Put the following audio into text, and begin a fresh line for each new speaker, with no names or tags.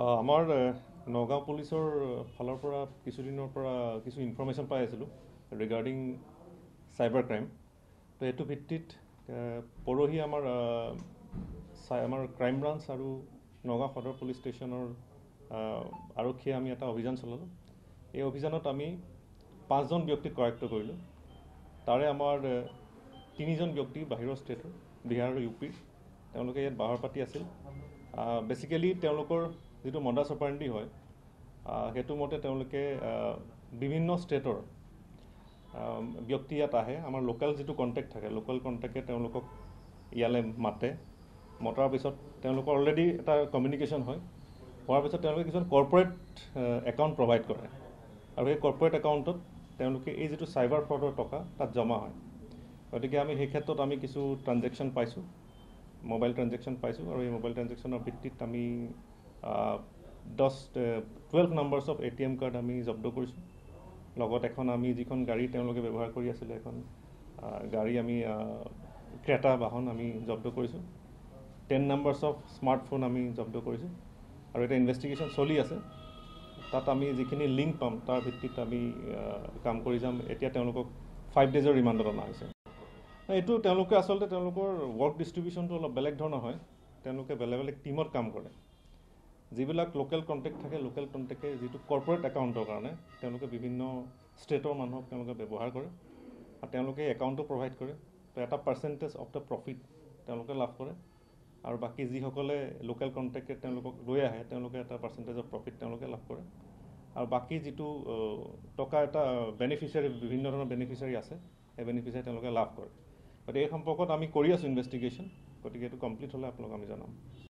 আমাৰ নগাঁও পুলিচৰ ফালৰ পৰা কিছুদিনৰ পৰা কিছু ইনফৰমেশ্যন পাই আছিলোঁ ৰিগাৰ্ডিং চাইবাৰ ক্ৰাইম। তো এইটো ভিত্তিত পৰহি আমাৰ ক্ৰাইম ব্ৰাঞ্চ আৰু নগাঁও সদৰ পুলিচ ষ্টেচনৰ আৰক্ষীয়ে আমি এটা অভিযান চলালোঁ। এই অভিযানত আমি 5জন ব্যক্তিক কৰায়ত্ব কৰিলোঁ। তাৰে আমাৰ 3জন ব্যক্তি বাহিৰৰ ষ্টেটৰ, বিহাৰ আৰু ইউ পিৰ। তেওঁলোকে ইয়াত বাহৰ পাতি আছিল। বেচিকেলি তেওঁলোকৰ যিটো মডাছ অপাৰেণ্ডি হয় সেইটো মতে তেওঁলোকে বিভিন্ন ষ্টেটৰ ব্যক্তি ইয়াত আহে। আমাৰ লোকেল যিটো কণ্টেক্ট থাকে, লোকেল কণ্টেক্টে তেওঁলোকক ইয়ালৈ মতাৰ পিছত তেওঁলোকৰ অলৰেডি এটা কমিউনিকেশ্যন হয়। হোৱাৰ পিছত তেওঁলোকে কিছুমান কৰ্পৰেট একাউণ্ট প্ৰভাইড কৰে আৰু সেই কৰ্পৰেট একাউণ্টত তেওঁলোকে এই যিটো চাইবাৰ ফ্ৰডৰ টকা তাত জমা হয়। গতিকে আমি সেই ক্ষেত্ৰত আমি কিছু ট্ৰানজেকশ্যন পাইছোঁ, মোবাইল ট্ৰানজেকশ্যন পাইছোঁ, আৰু এই মোবাইল ট্ৰানজেকশ্যনৰ ভিত্তিত আমি 12 নাম্বাৰ্ছ অফ ATM কাৰ্ড আমি জব্দ কৰিছোঁ। লগত এখন আমি যিখন গাড়ী তেওঁলোকে ব্যৱহাৰ কৰি আছিলে, এখন গাড়ী আমি ক্ৰেটা বাহন আমি জব্দ কৰিছোঁ। 10 নাম্বাৰ্ছ অফ স্মাৰ্টফোন আমি জব্দ কৰিছোঁ আৰু এটা ইনভেষ্টিগেশ্যন চলি আছে। তাত আমি যিখিনি লিংক পাম তাৰ ভিত্তিত আমি কাম কৰি যাম। এতিয়া তেওঁলোকক 5 ডেজৰ ৰিমাণ্ডত অনা হৈছে। এইটো তেওঁলোকে আচলতে তেওঁলোকৰ ৱৰ্ক ডিষ্ট্ৰিবিউশ্যনটো অলপ বেলেগ ধৰণৰ হয়। তেওঁলোকে বেলেগ বেলেগ টীমত কাম কৰে। যিবিলাক লোকেল কণ্টেক্ট থাকে, লোকেল কণ্টেক্টে যিটো কৰ্পৰেট একাউণ্টৰ কাৰণে তেওঁলোকে বিভিন্ন ষ্টেটৰ মানুহক তেওঁলোকে ব্যৱহাৰ কৰে আৰু তেওঁলোকে একাউণ্টটো প্ৰভাইড কৰে। তো এটা পাৰ্চেণ্টেজ অফ দ্য প্ৰফিট তেওঁলোকে লাভ কৰে আৰু বাকী যিসকলে লোকেল কণ্টেক্টে তেওঁলোকক লৈ আহে তেওঁলোকে এটা পাৰ্চেণ্টেজ অফ প্ৰফিট তেওঁলোকে লাভ কৰে। আৰু বাকী যিটো টকা এটা বেনিফিচিয়াৰী, বিভিন্ন ধৰণৰ বেনিফিচিয়াৰী আছে, সেই বেনিফিচিয়াৰী তেওঁলোকে লাভ কৰে। গতিকে এই সম্পৰ্কত আমি কৰি আছোঁ ইনভেষ্টিগেশ্যন। গতিকে এইটো কমপ্লিট হ'লে আপোনালোকক আমি জনাম।